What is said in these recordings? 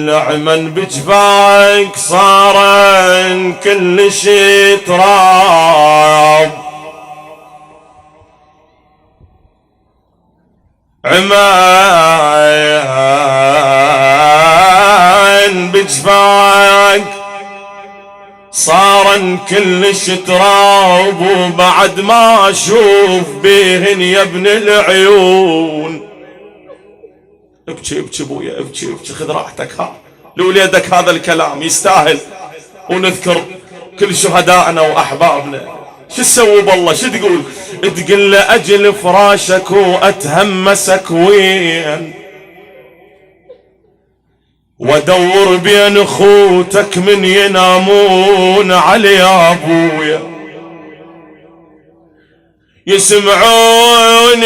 نعما بجفاك صار كل شي تراب، عمان بجفاك صار كل شي تراب، وبعد ما اشوف بيهن يا ابن العيون. ابكي ابكي ابويا ابكي ابكي، خذ راحتك. لوليدك هذا الكلام يستاهل، ونذكر كل شهدائنا واحبابنا. شو تسوي بالله؟ شو تقول؟ تقول له اجل فراشك واتهمسك وين، وادور بين اخوتك من ينامون علي يا ابويا، يسمعوني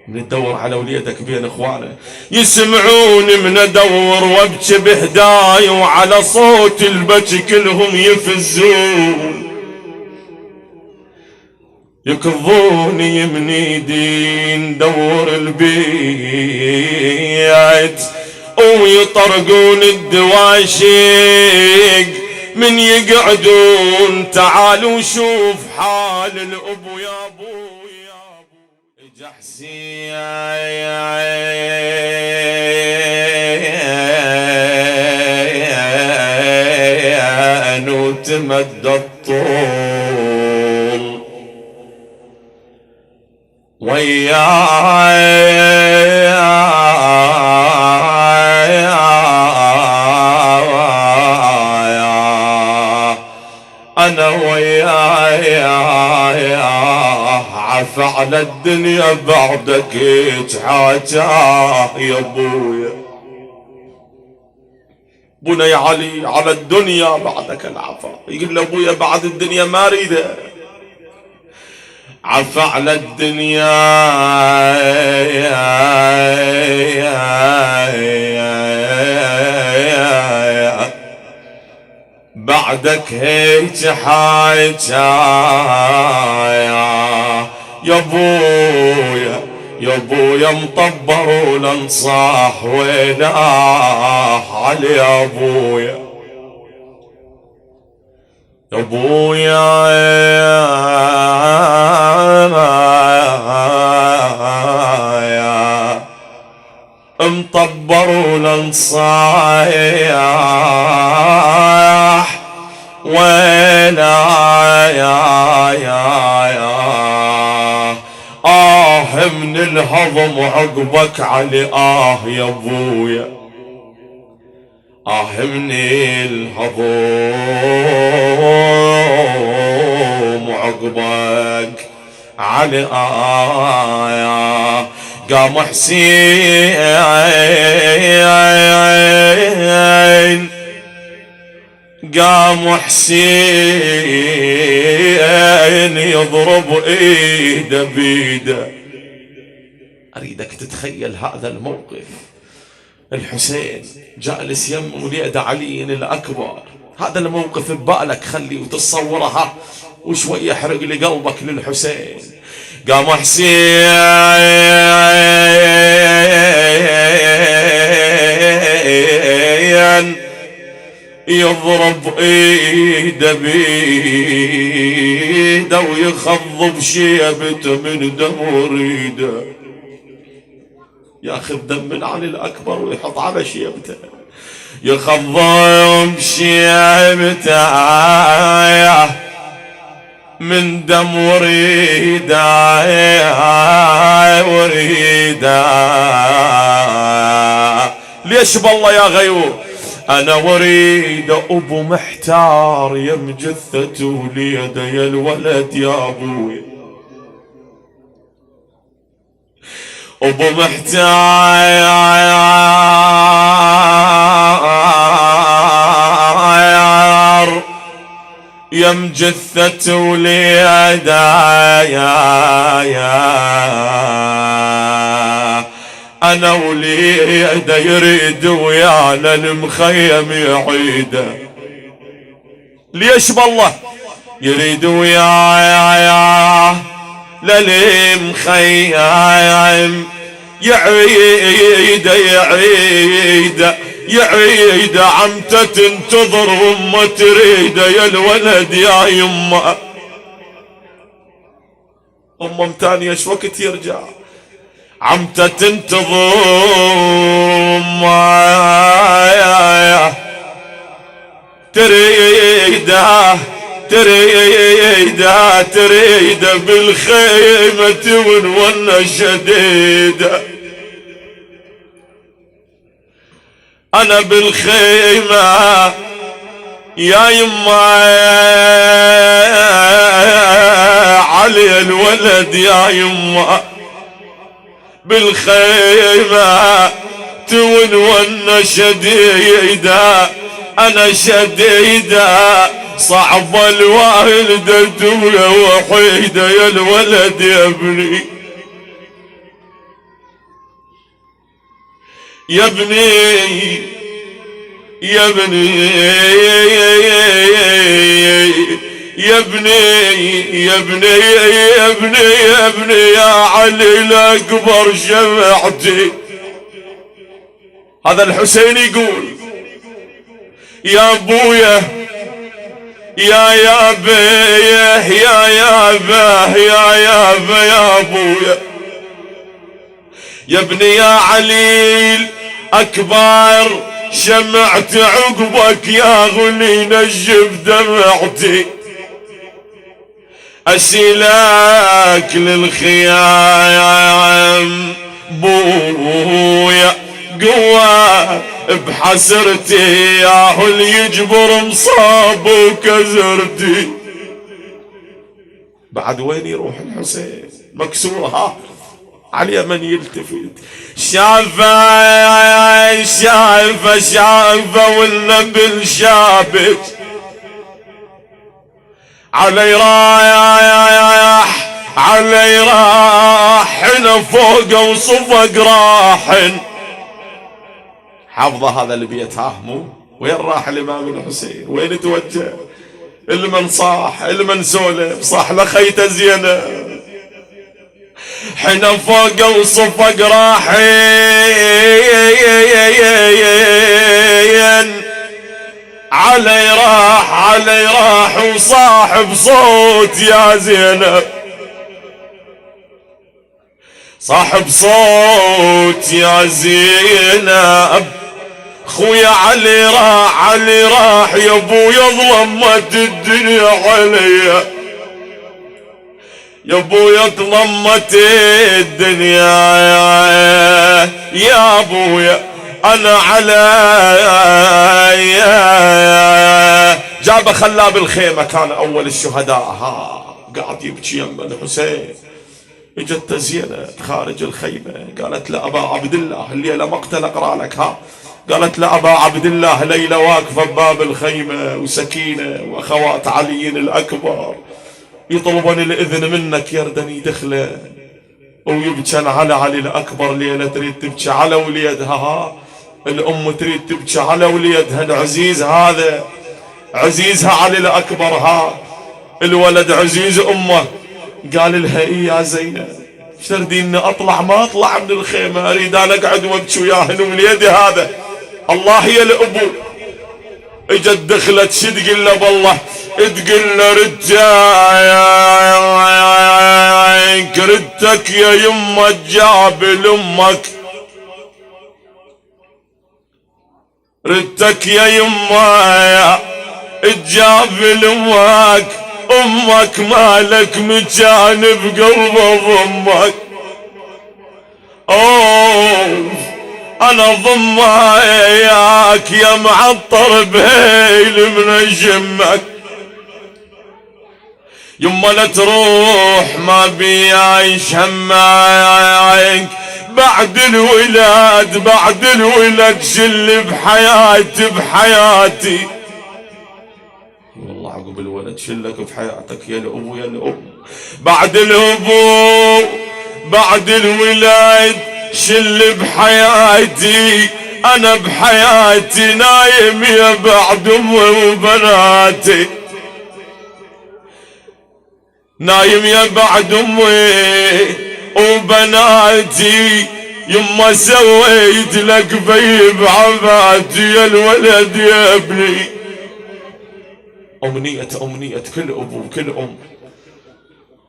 ندور على وليدك بين اخوانه، يسمعوني من ادور وابكي بهداي، وعلى صوت البكي كلهم يفزون، يكضوني من ايدي ندور البيت، ويطرقون الدواشيق من يقعدون. تعالوا شوف حال الابو يا ابو يا ابو. اجا حسين وتمد الطول وياي، انا وياي عف على الدنيا بعدك يتحاجاه يا ابويا. بني علي على الدنيا بعدك العفا، يقول له ابويا بعد الدنيا ما اريده، عف على الدنيا بعدك هيك حاجايا يا ابويا يا ابويا. مطبر ولنصاح ويناه علي يا ابويا يا ابويا. مطبر ولنصاح وينا من الهضم عقبك علي يا ابويا، من الهضم عقبك علي قام حسين قام حسين يضرب ايده بيده. اريدك تتخيل هذا الموقف، الحسين جالس يم وليد علي الاكبر، هذا الموقف ببالك خلي وتتصورها وشوي يحرق لي قلبك للحسين. قام حسين يضرب ايده بيده ويخضب شيبته من دم وريده، ياخذ دم من علي الاكبر ويحط على شيبته، يخضب شيبته من دم وريده وريده. ليش بالله يا غيور؟ انا وريد ابو محتار يم جثة وليد يا الولد يا ابوي، ابو محتار يم جثة وليد انا وليده يريد ويانا المخيم يعيده. ليش بالله؟ يريد ويايا للمخيم يعيد عمته تنتظر وامه تريده يا الولد يا يمه. امه متانية ايش وقت يرجع؟ عمته تنتظر امه تريده بالخيمة ونونة شديدة. أنا بالخيمة يا يما علي الولد يا يما بالخيمة ونونة شديدة. أنا شديدة صعب الوالدة دولة وحيدة يا الولد يا ابني يا ابني يا ابني يا ابني يا ابني يا ابني يا ابني يا علي الأكبر شمعتي. هذا الحسين يقول يا ابويا يا بيه يا باه يا ابويا يا ابني يا عليل اكبر شمعت عقبك يا غني نجب دمعتي. اشيلك للخيام بويا قوة بحسرتي ياهو اللي يجبر مصاب وكزرتي. بعد وين يروح الحسين مكسور ها على من يلتفت شافه والنبل شابك علي راح هنا فوق وصفق راحن. حافظه هذا البيت ها مو وين راح الامام الحسين وين توجه؟ المن صاح المن سولف صاح لخيته زينب حنا فوق وصفق راحين. علي راح وصاحب صوت يا زينب صاحب صوت يا زينب. خويا علي راح يا ابويا ظلمت الدنيا عليا يا ابويا ظلمت الدنيا يا ابويا انا علي. جابه خلاه بالخيمه كان اول الشهداء ها قاعد يبكي يم الحسين. اجت زينب خارج الخيمه قالت له ابا عبد الله الليله مقتل اقرا لك ها. قالت له ابا عبد الله ليلى واقفه بباب الخيمه وسكينه واخوات علي الاكبر يطلبون الاذن منك يردن يدخله ويبكن على علي الاكبر. ليله تريد تبكي على وليدها ها الام تريد تبكي على وليدها العزيز هذا عزيزها علي الاكبر ها الولد عزيز امه. قال لها ايه يا زينب ايش تردين اطلع؟ ما اطلع من الخيمه اريد انا اقعد وابكي وياهن وليدي هذا. الله يا الابو اجت دخلت شو تقول له بالله تقول له ردك يا يمه جاب لامك ردك يا يمه تجاب لامك امك مالك مكان بقلب ضمك. اوه انا ضماياك يا معطر بهيل من جمك. يما لا تروح ما بيعيش همك بعد الولاد شل بحياتي والله عقب الولد شلك بحياتك يا الابو يا الام. بعد الولاد شل بحياتي انا بحياتي نايم يا بعد امي وبناتي نايم يا بعد امي وبناتي، يما سويت لك بي بعباتي يا الولد يا ابني. أمنية كل أبو وكل أم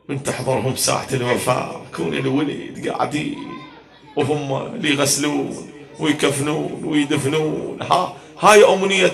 من تحضرهم ساعة الوفاة، كون الولد قاعدين وهم اللي يغسلون ويكفنون ويدفنون. هاي أمنية